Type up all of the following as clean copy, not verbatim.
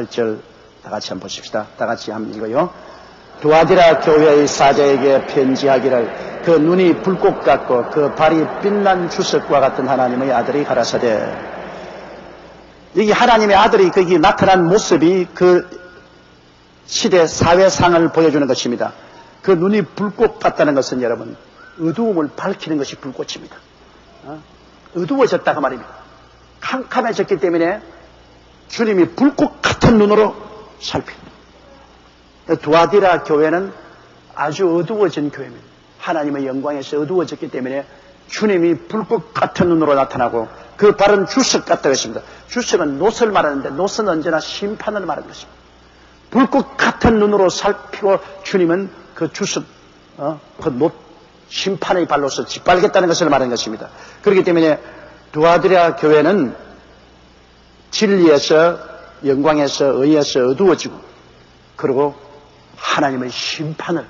18절 다 같이 한번 보십시다. 다 같이 한번 읽어요. 두아디라 교회의 사자에게 편지하기를 그 눈이 불꽃 같고 그 발이 빛난 주석과 같은 하나님의 아들이 가라사대. 여기 하나님의 아들이 거기 나타난 모습이 그 시대 사회상을 보여주는 것입니다. 그 눈이 불꽃 같다는 것은 여러분 어두움을 밝히는 것이 불꽃입니다. 어두워졌다 그 말입니다. 캄캄해졌기 때문에 주님이 불꽃 같은 눈으로 살핍니다. 두아디라 교회는 아주 어두워진 교회입니다. 하나님의 영광에서 어두워졌기 때문에 주님이 불꽃 같은 눈으로 나타나고 그 발은 주석 같다고 했습니다. 주석은 놋을 말하는데 놋은 언제나 심판을 말하는 것입니다. 불꽃 같은 눈으로 살피고 주님은 그 주석, 그 놋, 심판의 발로서 짓밟겠다는 것을 말하는 것입니다. 그렇기 때문에 두아디라 교회는 진리에서, 영광에서, 의에서 어두워지고 그리고 하나님의 심판을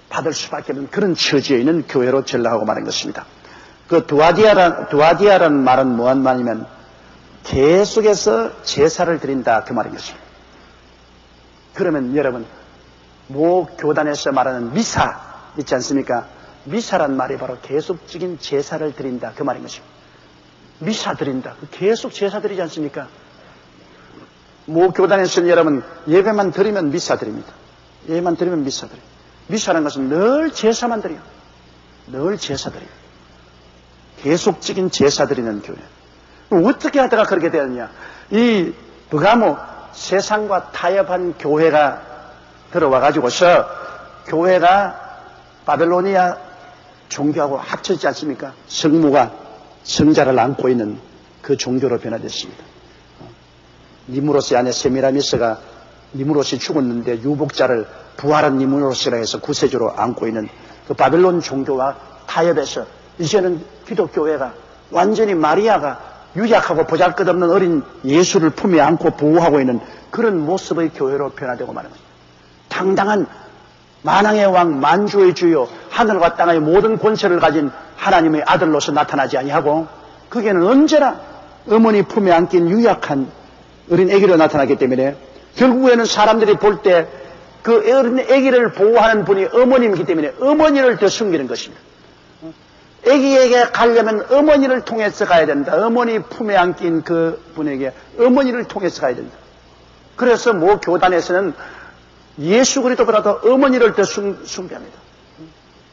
받을 수밖에 없는 그런 처지에 있는 교회로 전락하고 말한 것입니다. 그 두아디아라는 말은 뭐한 말이면 계속해서 제사를 드린다 그 말인 것입니다. 그러면 여러분 모 교단에서 말하는 미사 있지 않습니까? 미사란 말이 바로 계속적인 제사를 드린다 그 말인 것입니다. 미사 드린다. 계속 제사 드리지 않습니까? 모 교단에서는 여러분 예배만 드리면 미사 드립니다. 예배만 드리면 미사 드립니다. 미사라는 것은 늘 제사만 드려요. 늘 제사 드려요. 계속적인 제사 드리는 교회. 어떻게 하다가 그렇게 되었냐? 이 버가모 세상과 타협한 교회가 들어와 가지고서 교회가 바벨로니아 종교하고 합쳐지지 않습니까? 성모가 성자를 안고 있는 그 종교로 변화됐습니다. 니무로스의 아내 세미라미스가 니무로스이 죽었는데 유복자를 부활한 니무로스라 해서 구세주로 안고 있는 그 바벨론 종교와 타협해서 이제는 기독교회가 완전히 마리아가 유약하고 보잘것없는 어린 예수를 품에 안고 보호하고 있는 그런 모습의 교회로 변화되고 마는 것입니다. 당당한 만왕의 왕 만주의 주요 하늘과 땅의 모든 권세를 가진 하나님의 아들로서 나타나지 아니하고 그게는 언제나 어머니 품에 안긴 유약한 어린 아기로 나타나기 때문에 결국에는 사람들이 볼 때 그 어린 아기를 보호하는 분이 어머님이기 때문에 어머니를 더 숨기는 것입니다. 아기에게 가려면 어머니를 통해서 가야 된다. 어머니 품에 안긴 그 분에게 어머니를 통해서 가야 된다. 그래서 모 교단에서는 예수 그리스도보다도 어머니를 더 숭배합니다.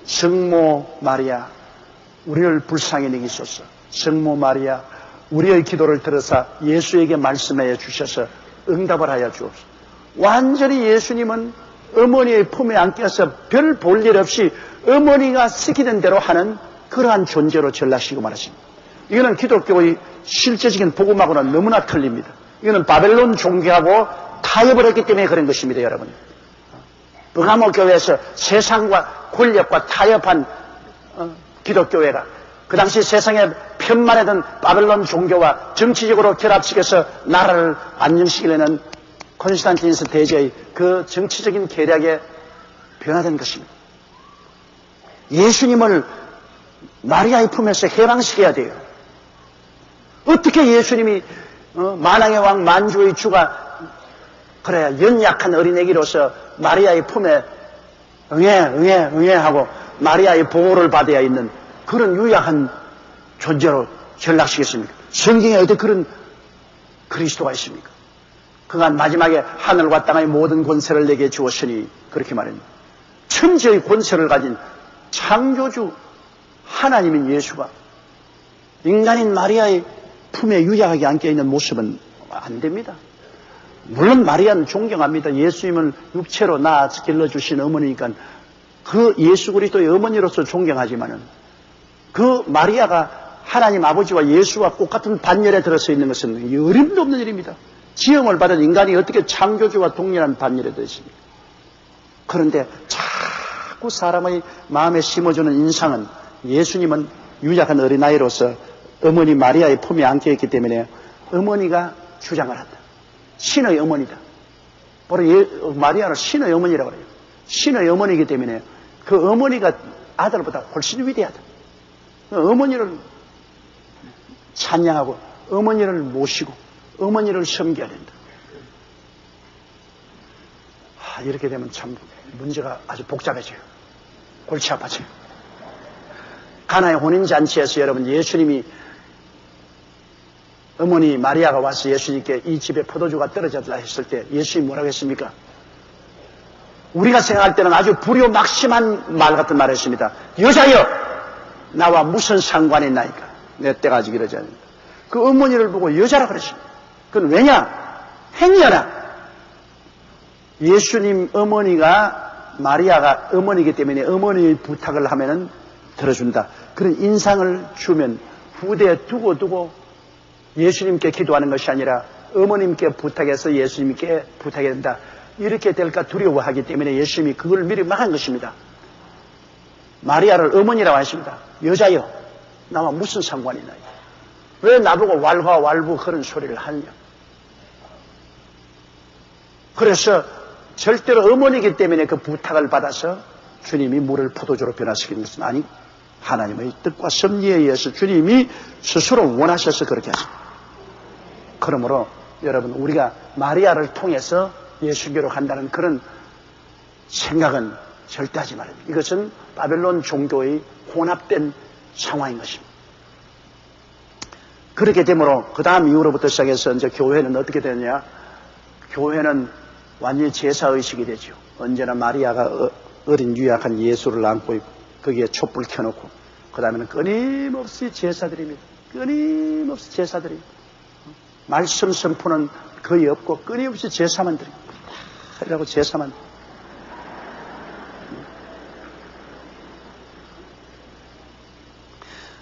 성모 마리아 우리를 불쌍히 여기소서. 성모 마리아 우리의 기도를 들어서 예수에게 말씀하여 주셔서 응답을 하여 주옵소서. 완전히 예수님은 어머니의 품에 안겨서 별 볼 일 없이 어머니가 시키는 대로 하는 그러한 존재로 전락시키고 말았습니다. 이거는 기독교의 실제적인 복음하고는 너무나 틀립니다. 이거는 바벨론 종교하고 타협을 했기 때문에 그런 것입니다, 여러분. 버가모 교회에서 세상과 권력과 타협한 기독교회가 그 당시 세상에 편만하던 바벨론 종교와 정치적으로 결합시켜서 나라를 안정시키려는 콘스탄티누스 대제의 그 정치적인 계략에 변화된 것입니다. 예수님을 마리아의 품에서 해방시켜야 돼요. 어떻게 예수님이 만왕의 왕 만주의 주가 그래야 연약한 어린애기로서 마리아의 품에 응애 하고 마리아의 보호를 받아야 있는 그런 유약한 존재로 전락시켰습니까? 성경에 어디 그런 그리스도가 있습니까? 그가 마지막에 하늘과 땅의 모든 권세를 내게 주었으니 그렇게 말합니다. 천지의 권세를 가진 창조주 하나님인 예수가 인간인 마리아의 품에 유약하게 안겨있는 모습은 안 됩니다. 물론 마리아는 존경합니다. 예수님을 육체로 낳아서 길러주신 어머니니까 그 예수 그리스도의 어머니로서 존경하지만은 그 마리아가 하나님 아버지와 예수와 똑같은 반열에 들어서 있는 것은 어림도 없는 일입니다. 지음을 받은 인간이 어떻게 창조주와 동일한 반열에 들어 있습니까? 그런데 자꾸 사람의 마음에 심어주는 인상은 예수님은 유약한 어린아이로서 어머니 마리아의 품에 안겨있기 때문에 어머니가 주장을 한다. 신의 어머니다. 바로 마리아는 신의 어머니라고 그래요. 신의 어머니이기 때문에 그 어머니가 아들보다 훨씬 위대하다. 어머니를 찬양하고 어머니를 모시고 어머니를 섬겨야 된다. 이렇게 되면 참 문제가 아주 복잡해져요. 골치 아파져요. 가나의 혼인잔치에서 여러분 예수님이 어머니 마리아가 와서 예수님께 이 집에 포도주가 떨어졌다 했을 때 예수님이 뭐라고 했습니까? 우리가 생각할 때는 아주 불효막심한 말 같은 말을 했습니다. 여자여 나와 무슨 상관이 있나이까? 내 때가 아직 이러지 않는다. 그 어머니를 보고 여자라 그랬습니다. 그건 왜냐? 행여나 예수님 어머니가 마리아가 어머니이기 때문에 어머니의 부탁을 하면은 들어준다. 그런 인상을 주면 후대에 두고 예수님께 기도하는 것이 아니라 어머님께 부탁해서 예수님께 부탁해야 된다. 이렇게 될까 두려워하기 때문에 예수님이 그걸 미리 막은 것입니다. 마리아를 어머니라고 하십니다. 여자여 나와 무슨 상관이 있나요? 왜 나보고 왈가왈부 그런 소리를 하느냐? 그래서 절대로 어머니이기 때문에 그 부탁을 받아서 주님이 물을 포도주로 변화시키는 것은 아니고 하나님의 뜻과 섭리에 의해서 주님이 스스로 원하셔서 그렇게 하십니다. 그러므로 여러분 우리가 마리아를 통해서 예수교로 간다는 그런 생각은 절대 하지 말아야 됩니다. 이것은 바벨론 종교의 혼합된 상황인 것입니다. 그렇게 되므로 그 다음 이후로부터 시작해서 이제 교회는 어떻게 되느냐? 교회는 완전히 제사의식이 되죠. 언제나 마리아가 어린 유약한 예수를 안고 있고 거기에 촛불 켜놓고 그 다음에는 끊임없이 제사드립니다. 끊임없이 제사드립니다. 말씀 선포는 거의 없고 끊임없이 제사만 드립니다. 하려고 제사만.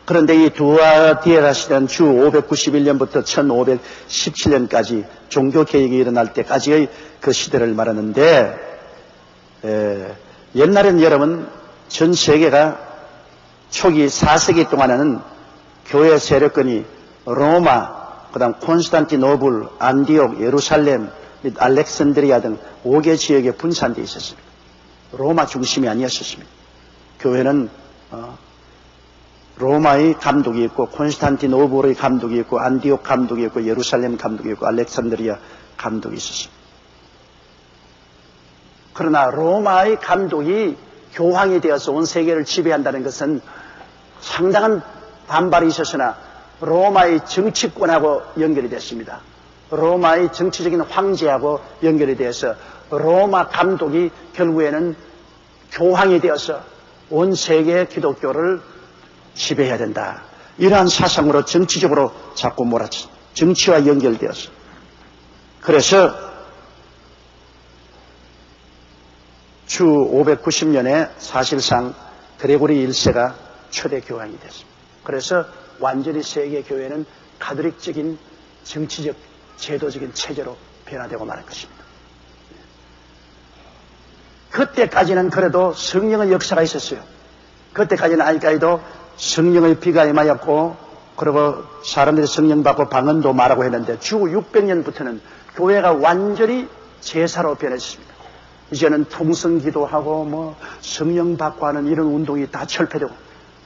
그런데 이 두아디에라 시대는 주 591년부터 1517년까지 종교개혁이 일어날 때까지의 그 시대를 말하는데 옛날에는 여러분 전 세계가 초기 4세기 동안에는 교회 세력권이 로마, 그 다음 콘스탄티노블, 안디옥, 예루살렘, 및 알렉산드리아 등 5개 지역에 분산되어 있었습니다. 로마 중심이 아니었습니다. 교회는 로마의 감독이 있고 콘스탄티노블의 감독이 있고 안디옥 감독이 있고 예루살렘 감독이 있고 알렉산드리아 감독이 있었습니다. 그러나 로마의 감독이 교황이 되어서 온 세계를 지배한다는 것은 상당한 반발이 있었으나 로마의 정치권하고 연결이 됐습니다. 로마의 정치적인 황제하고 연결이 되어서 로마 감독이 결국에는 교황이 되어서 온 세계 기독교를 지배해야 된다. 이러한 사상으로 정치적으로 자꾸 몰아쳐 정치와 연결되어서 그래서 주 590년에 사실상 그레고리 1세가 초대 교황이 됐습니다. 그래서 완전히 세계 교회는 가톨릭적인 정치적 제도적인 체제로 변화되고 말할 것입니다. 그때까지는 그래도 성령의 역사가 있었어요. 그때까지는 아직까지도 성령의 비가 임하였고 그리고 사람들이 성령 받고 방언도 말하고 했는데 주 600년부터는 교회가 완전히 제사로 변했습니다. 이제는 통성기도하고 뭐 성령 받고 하는 이런 운동이 다 철폐되고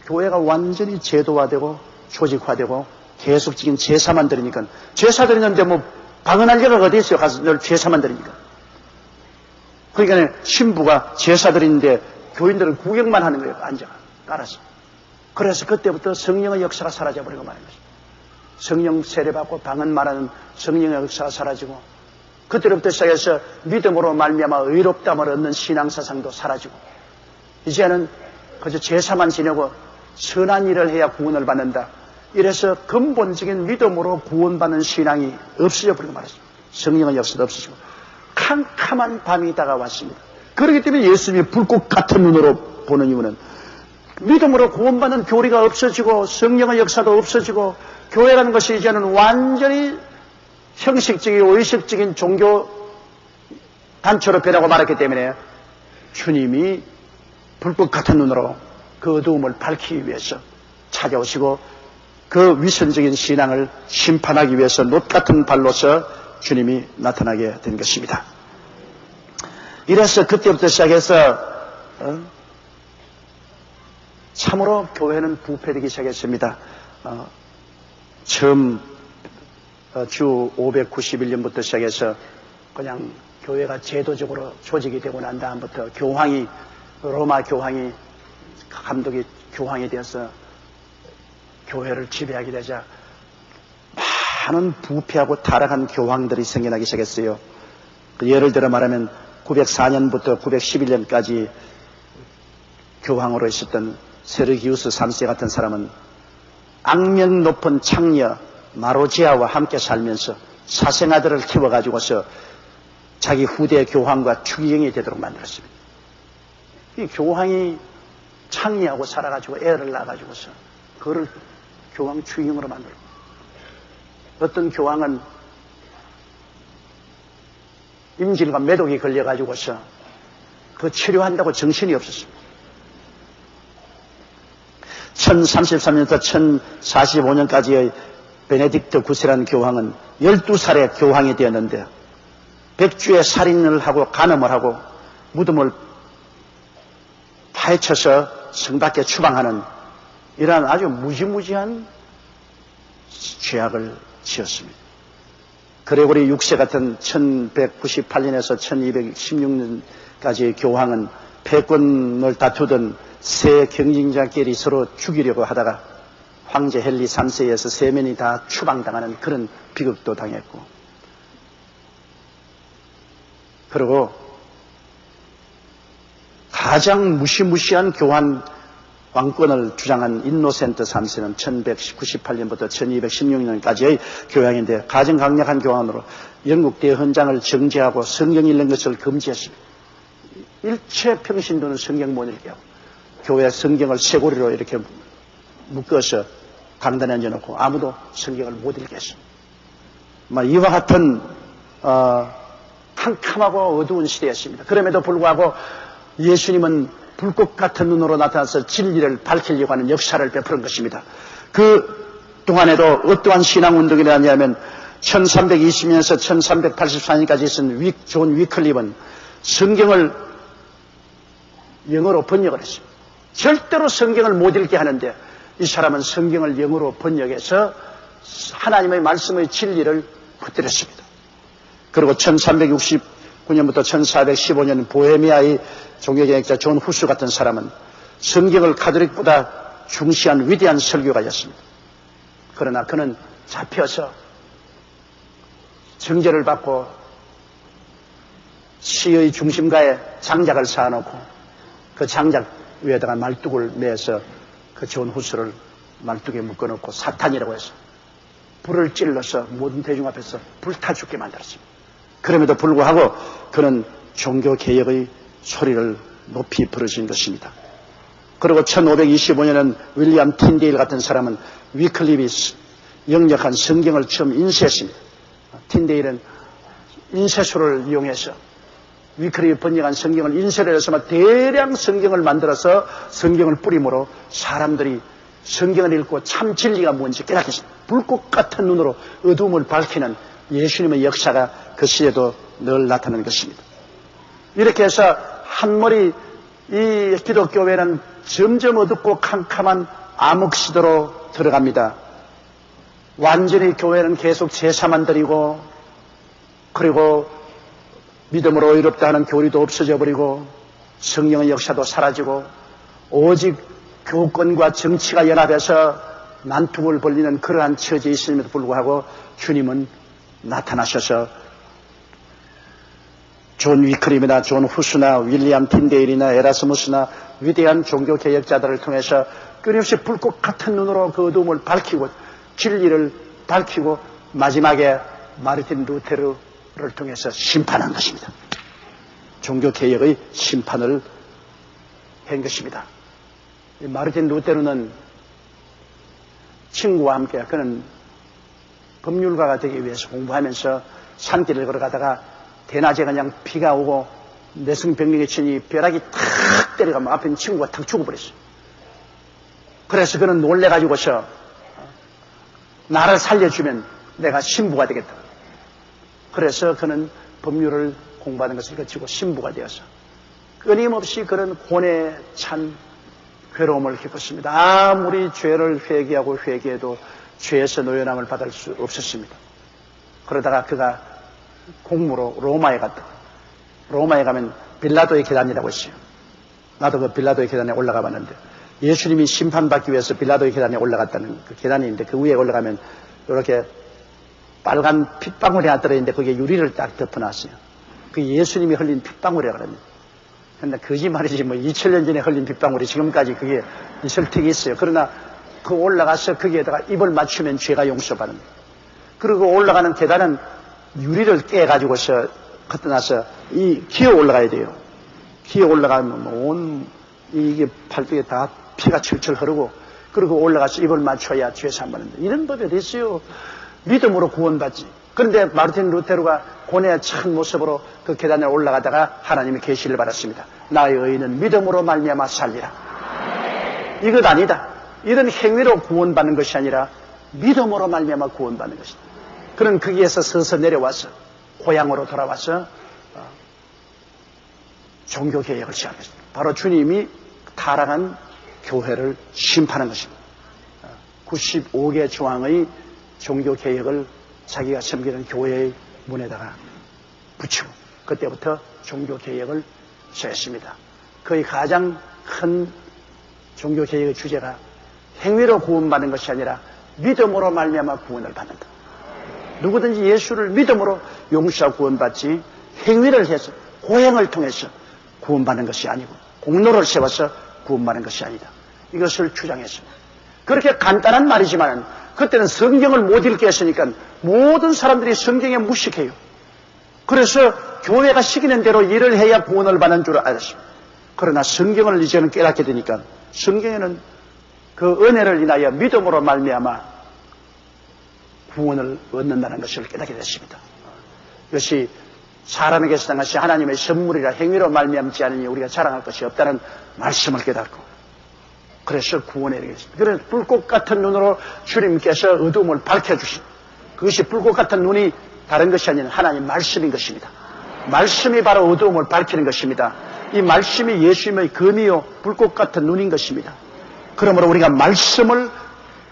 교회가 완전히 제도화되고 조직화되고 계속적인 제사만 드리니까 제사 드리는데 뭐 방언할 여가 어디 있어요? 가서 늘 제사만 드리니까. 그러니까 신부가 제사 드리는데 교인들은 구경만 하는 거예요. 앉아가 깔아서. 그래서 그때부터 성령의 역사가 사라져버리고 말인 것입니다. 성령 세례받고 방언 말하는 성령의 역사가 사라지고 그때부터 시작해서 믿음으로 말미암아 의롭다함을 얻는 신앙사상도 사라지고 이제는 그저 제사만 지내고 선한 일을 해야 구원을 받는다. 이래서 근본적인 믿음으로 구원받는 신앙이 없어져 버리고 말았습니다. 성령의 역사도 없어지고 캄캄한 밤이 다가왔습니다. 그렇기 때문에 예수님이 불꽃 같은 눈으로 보는 이유는 믿음으로 구원받는 교리가 없어지고 성령의 역사도 없어지고 교회라는 것이 이제는 완전히 형식적이고 의식적인 종교 단체로 변하고 말았기 때문에 주님이 불꽃 같은 눈으로 그 어두움을 밝히기 위해서 찾아오시고 그 위선적인 신앙을 심판하기 위해서 놋 같은 발로서 주님이 나타나게 된 것입니다. 이래서 그때부터 시작해서 참으로 교회는 부패되기 시작했습니다. 처음 주 591년부터 시작해서 그냥 교회가 제도적으로 조직이 되고 난 다음부터 로마 교황이 감독이 교황이 되어서 교회를 지배하게 되자 많은 부패하고 타락한 교황들이 생겨나기 시작했어요. 예를 들어 말하면 904년부터 911년까지 교황으로 있었던 세르기우스 3세 같은 사람은 악명 높은 창녀 마로지아와 함께 살면서 사생아들을 키워가지고서 자기 후대 교황과 추기경이 되도록 만들었습니다. 이 교황이 창녀하고 살아가지고 애를 낳아가지고서 그거를 교황 추기경으로 만들고, 어떤 교황은 임질과 매독이 걸려가지고서 그 치료한다고 정신이 없었습니다. 1033년부터 1045년까지의 베네딕트 9세라는 교황은 12살에 교황이 되었는데 백주의 살인을 하고 간음을 하고 무덤을 파헤쳐서 성 밖에 추방하는 이러한 아주 무지무지한 죄악을 지었습니다. 그레고리 6세 같은 1198년에서 1216년까지의 교황은 패권을 다투던 세 경쟁자끼리 서로 죽이려고 하다가 황제 헨리 3세에서 세 명이 다 추방당하는 그런 비극도 당했고, 그리고 가장 무시무시한 교황 왕권을 주장한 인노센트 3세는 1198년부터 1216년까지의 교황인데 가장 강력한 교황으로 영국 대헌장을 정지하고 성경 읽는 것을 금지했습니다. 일체 평신도는 성경 못 읽게 하고 교회 성경을 쇠고리로 이렇게 묶어서 강단에 앉아놓고 아무도 성경을 못 읽게 했습니다. 이와 같은 캄캄하고 어두운 시대였습니다. 그럼에도 불구하고 예수님은 불꽃 같은 눈으로 나타나서 진리를 밝히려고 하는 역사를 베푸는 것입니다. 그 동안에도 어떠한 신앙운동이 나왔냐면 1320년에서 1384년까지 있은 존 위클립은 성경을 영어로 번역을 했습니다. 절대로 성경을 못 읽게 하는데 이 사람은 성경을 영어로 번역해서 하나님의 말씀의 진리를 퍼뜨렸습니다. 그리고 1369년부터 1415년 보헤미아의 종교개혁자 존 후스 같은 사람은 성경을 가톨릭보다 중시한 위대한 설교가였습니다. 그러나 그는 잡혀서 정죄를 받고 시의 중심가에 장작을 쌓아놓고 그 장작 위에다가 말뚝을 매서 그 존 후스를 말뚝에 묶어놓고 사탄이라고 해서 불을 찔러서 모든 대중 앞에서 불타 죽게 만들었습니다. 그럼에도 불구하고 그는 종교개혁의 소리를 높이 부르신 것입니다. 그리고 1525년은 윌리엄 틴데일 같은 사람은 위클립이 영역한 성경을 처음 인쇄했습니다. 틴데일은 인쇄소를 이용해서 위클립이 번역한 성경을 인쇄를 해서 대량 성경을 만들어서 성경을 뿌림으로 사람들이 성경을 읽고 참 진리가 뭔지 깨닫겠습니다. 불꽃 같은 눈으로 어두움을 밝히는 예수님의 역사가 그 시에도 늘 나타나는 것입니다. 이렇게 해서 한머리 이 기독교회는 점점 어둡고 캄캄한 암흑시대로 들어갑니다. 완전히 교회는 계속 제사만 드리고, 그리고 믿음으로 의롭다 하는 교리도 없어져 버리고, 성령의 역사도 사라지고, 오직 교권과 정치가 연합해서 난투를 벌리는 그러한 처지에 있음에도 불구하고 주님은 나타나셔서 존 위클립이나 존 후스나 윌리엄 틴데일이나 에라스무스나 위대한 종교개혁자들을 통해서 끊임없이 불꽃 같은 눈으로 그 어둠을 밝히고 진리를 밝히고 마지막에 마르틴 루테르를 통해서 심판한 것입니다. 종교개혁의 심판을 한 것입니다. 마르틴 루테르는 친구와 함께 그는 법률가가 되기 위해서 공부하면서 산길을 걸어가다가 대낮에 그냥 비가 오고 내성병력이 치니 벼락이 탁 때려가면 앞에 있는 친구가 탁 죽어버렸어요. 그래서 그는 놀래가지고서 나를 살려주면 내가 신부가 되겠다. 그래서 그는 법률을 공부하는 것을 거치고 신부가 되어서 끊임없이 그런 고뇌에 찬 괴로움을 겪었습니다. 아무리 죄를 회개하고 회개해도 죄에서 노연함을 받을 수 없었습니다. 그러다가 그가 공무로 로마에 갔다. 로마에 가면 빌라도의 계단이라고 있어요. 나도 그 빌라도의 계단에 올라가 봤는데 예수님이 심판받기 위해서 빌라도의 계단에 올라갔다는 그 계단이 있는데 그 위에 올라가면 이렇게 빨간 핏방울이 하나 떨어있는데 거기에 유리를 딱 덮어놨어요. 그 예수님이 흘린 핏방울이라고 합니다. 근데 거짓말이지 뭐 2000년 전에 흘린 핏방울이 지금까지 그게 있을 택이 있어요. 그러나 그 올라가서 거기에다가 입을 맞추면 죄가 용서받습니다. 그리고 올라가는 계단은 유리를 깨가지고서 갖다 놔서 기어 올라가야 돼요. 기어 올라가면 온 이게 팔뚝에 다 피가 철철 흐르고 그리고 올라가서 입을 맞춰야 죄 사함받는다. 이런 법이 어디 있어요? 믿음으로 구원받지. 그런데 마르틴 루테르가 고뇌의 참 모습으로 그 계단에 올라가다가 하나님의 계시를 받았습니다. 나의 의인은 믿음으로 말미암아 살리라. 이것 아니다. 이런 행위로 구원받는 것이 아니라 믿음으로 말미암아 구원받는 것이다. 그는 거기에서 서서 내려와서 고향으로 돌아와서 종교개혁을 시작했습니다. 바로 주님이 타락한 교회를 심판한 것입니다. 95개 조항의 종교개혁을 자기가 섬기는 교회의 문에다가 붙이고 그때부터 종교개혁을 시작했습니다. 그의 가장 큰 종교개혁의 주제가 행위로 구원받는 것이 아니라 믿음으로 말미암아 구원을 받는다. 누구든지 예수를 믿음으로 용서하고 구원받지 행위를 해서 고행을 통해서 구원받는 것이 아니고 공로를 세워서 구원받는 것이 아니다. 이것을 주장했습니다. 그렇게 간단한 말이지만 그때는 성경을 못 읽겠으니까 모든 사람들이 성경에 무식해요. 그래서 교회가 시키는 대로 일을 해야 구원을 받는 줄 알았습니다. 그러나 성경을 이제는 깨닫게 되니까 성경에는 그 은혜를 인하여 믿음으로 말미암아 구원을 얻는다는 것을 깨닫게 됐습니다. 이것이 사람에게 주신 것이 하나님의 선물이라 행위로 말미암지 않으니 우리가 자랑할 것이 없다는 말씀을 깨닫고 그래서 구원에 이르겠습니다. 그래서 불꽃 같은 눈으로 주님께서 어두움을 밝혀주신 그것이 불꽃 같은 눈이 다른 것이 아닌 하나님 말씀인 것입니다. 말씀이 바로 어두움을 밝히는 것입니다. 이 말씀이 예수님의 검이요 불꽃 같은 눈인 것입니다. 그러므로 우리가 말씀을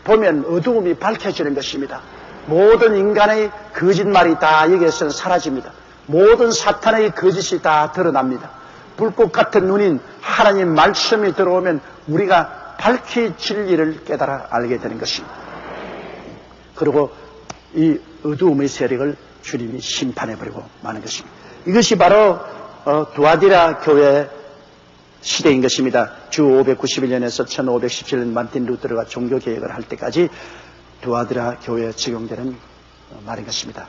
보면 어두움이 밝혀지는 것입니다. 모든 인간의 거짓말이 다 여기에서는 사라집니다. 모든 사탄의 거짓이 다 드러납니다. 불꽃 같은 눈인 하나님 말씀이 들어오면 우리가 밝히 진리를 깨달아 알게 되는 것입니다. 그리고 이 어두움의 세력을 주님이 심판해버리고 마는 것입니다. 이것이 바로 두아디라 교회 시대인 것입니다. 주 591년에서 1517년 마르틴 루테르가 종교개혁을 할 때까지 두아디라 교회에 적용되는 말인 것입니다.